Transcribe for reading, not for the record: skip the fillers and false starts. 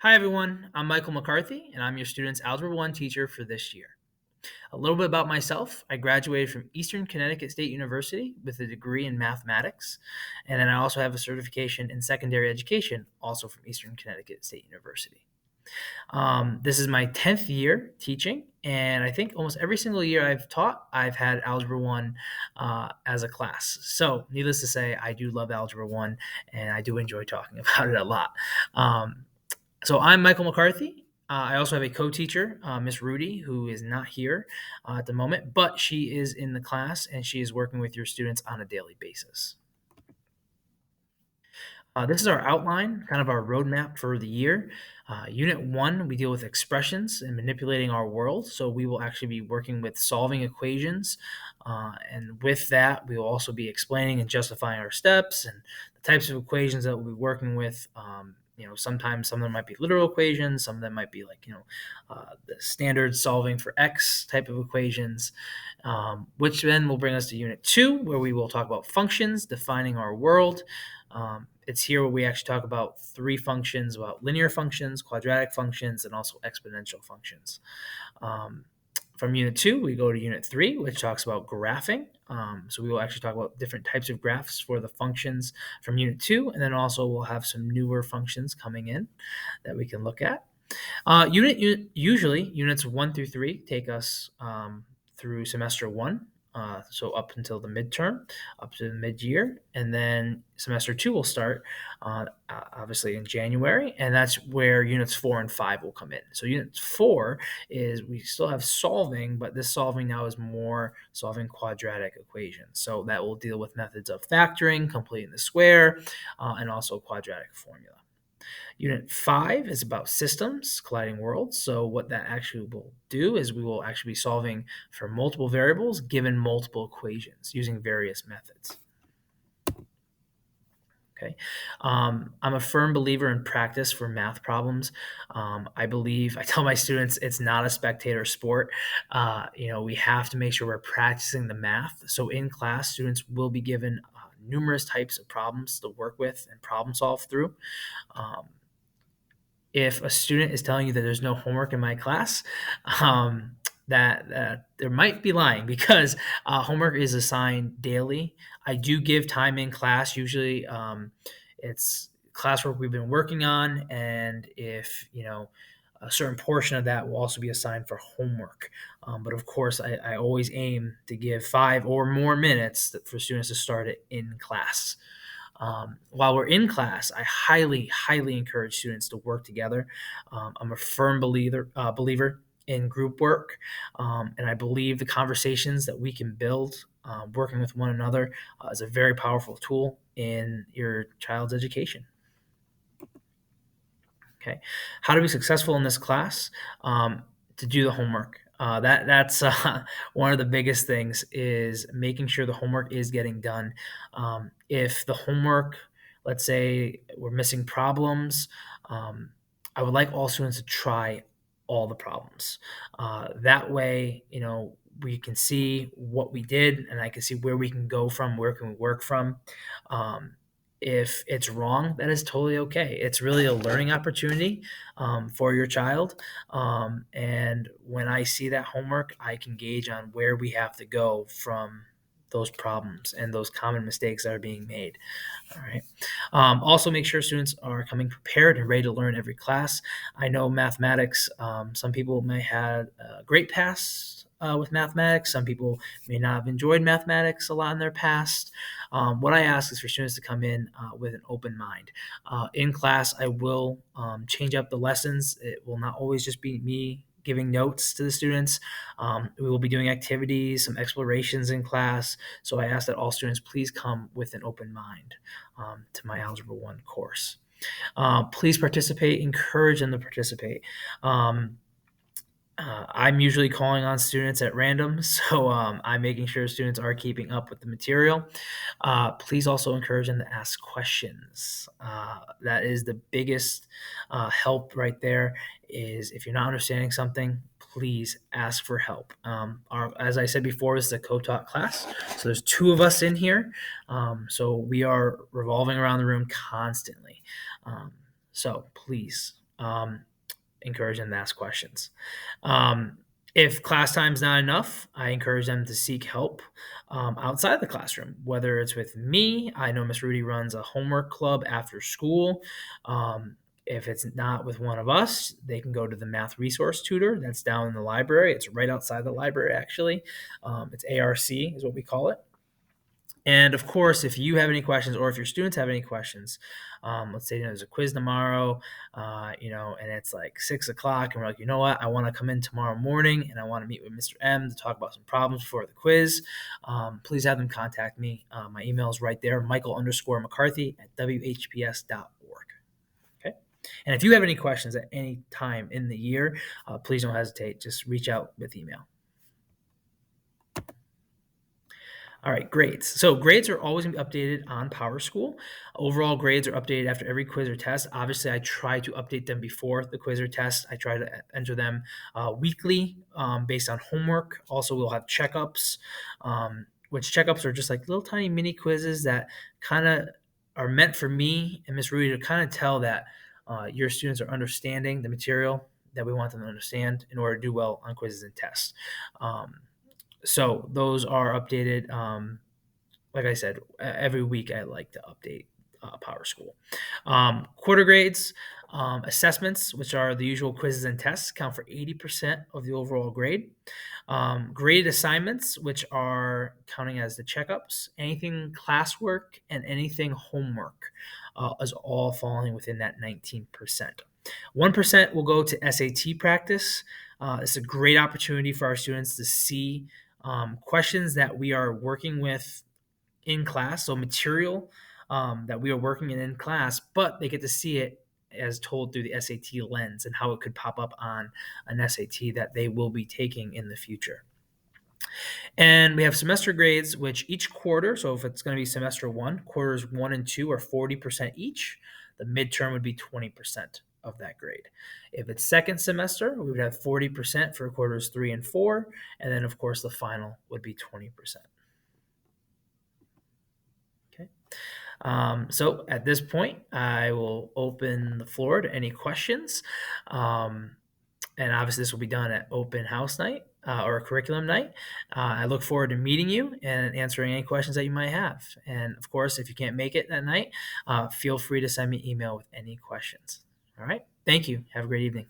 Hi, everyone. I'm Michael McCarthy, and I'm your student's Algebra 1 teacher for this year. A little bit about myself. I graduated from Eastern Connecticut State University with a degree in mathematics, and then I also have a certification in secondary education, also from Eastern Connecticut State University. This is my 10th year teaching, and I think almost every single year I've taught, I've had Algebra 1 as a class. So, needless to say, I do love Algebra 1, and I do enjoy talking about it a lot. Um, so I'm Michael McCarthy. I also have a co-teacher, Miss Rudy, who is not here at the moment, but she is in the class and she is working with your students on a daily basis. This is our outline, kind of our roadmap for the year. Unit 1, we deal with expressions and manipulating our world. So we will actually be working with solving equations. And with that, we will also be explaining and justifying our steps and the types of equations that we'll be working with. Sometimes some of them might be literal equations, some of them might be like, the standard solving for x type of equations, which then will bring us to Unit 2, where we will talk about functions, defining our world. It's here where we actually talk about three functions, about linear functions, quadratic functions, and also exponential functions. Um, from Unit 2, we go to Unit 3, which talks about graphing. So we will actually talk about different types of graphs for the functions from Unit 2, and then also we'll have some newer functions coming in that we can look at. Usually units 1 through 3 take us through semester 1, so up until the midterm, up to the mid-year, and then semester 2 will start obviously in January, and that's where units 4 and 5 will come in. So unit 4 is we still have solving, but this solving now is more solving quadratic equations. So that will deal with methods of factoring, completing the square, and also quadratic formula. Unit 5 is about systems, colliding worlds. So what that actually will do is we will actually be solving for multiple variables given multiple equations using various methods. Okay. I'm a firm believer in practice for math problems. I tell my students it's not a spectator sport. We have to make sure we're practicing the math. So in class, students will be given numerous types of problems to work with and problem solve through. Um, if a student is telling you that there's no homework in my class, that there might be lying because homework is assigned daily. I do give time in class. Usually, it's classwork we've been working on, and if a certain portion of that will also be assigned for homework. But of course, I always aim to give 5 or more minutes for students to start it in class. While we're in class, I highly, highly encourage students to work together. I'm a firm believer in group work, and I believe the conversations that we can build working with one another is a very powerful tool in your child's education. Okay, how to be successful in this class? To do the homework. That's one of the biggest things is making sure the homework is getting done. If the homework, let's say we're missing problems, um, I would like all students to try all the problems. That way, we can see what we did, and I can see where we can go from, where can we work from. Um, if it's wrong, that is totally okay. It's really a learning opportunity for your child. And when I see that homework, I can gauge on where we have to go from those problems and those common mistakes that are being made. All right. Also, make sure students are coming prepared and ready to learn every class. I know mathematics, some people may have a great past with mathematics. Some people may not have enjoyed mathematics a lot in their past. What I ask is for students to come in with an open mind. In class, I will change up the lessons. It will not always just be me giving notes to the students. We will be doing activities, some explorations in class. So I ask that all students please come with an open mind to my Algebra 1 course. Please participate, encourage them to participate. I'm usually calling on students at random, so I'm making sure students are keeping up with the material. Please also encourage them to ask questions. That is the biggest help right there. Is if you're not understanding something, please ask for help. As I said before, this is a co-taught class, so there's two of us in here, so we are revolving around the room constantly. So please encourage them to ask questions. Um, if class time's not enough, I encourage them to seek help outside the classroom, whether it's with me. I know Miss Rudy runs a homework club after school. If it's not with one of us, they can go to the math resource tutor that's down in the library. It's right outside the library, actually. It's ARC, is what we call it. And of course, if you have any questions or if your students have any questions, let's say there's a quiz tomorrow, and it's like 6 o'clock, and we're like, you know what, I want to come in tomorrow morning and I want to meet with Mr. M to talk about some problems before the quiz. Please have them contact me. My email is right there, Michael_McCarthy@WHPS.org. Okay. And if you have any questions at any time in the year, please don't hesitate. Just reach out with email. All right, grades. So grades are always going to be updated on PowerSchool. Overall grades are updated after every quiz or test. Obviously, I try to update them before the quiz or test. I try to enter them weekly based on homework. Also, we'll have checkups, which checkups are just like little tiny mini quizzes that kind of are meant for me and Miss Rudy to kind of tell that your students are understanding the material that we want them to understand in order to do well on quizzes and tests. So those are updated. Like I said, every week I like to update PowerSchool. Quarter grades, assessments, which are the usual quizzes and tests, count for 80% of the overall grade. Graded assignments, which are counting as the checkups, anything classwork and anything homework is all falling within that 19%. 1% will go to SAT practice. It's a great opportunity for our students to see questions that we are working with in class, so material that we are working in class, but they get to see it as told through the SAT lens and how it could pop up on an SAT that they will be taking in the future. And we have semester grades, which each quarter, so if it's going to be semester one, quarters 1 and 2 are 40% each. The midterm would be 20% of that grade. If it's second semester, we would have 40% for quarters 3 and 4. And then, of course, the final would be 20%. Okay. So at this point, I will open the floor to any questions. And obviously, this will be done at open house night or curriculum night. I look forward to meeting you and answering any questions that you might have. And of course, if you can't make it that night, feel free to send me an email with any questions. All right. Thank you. Have a great evening.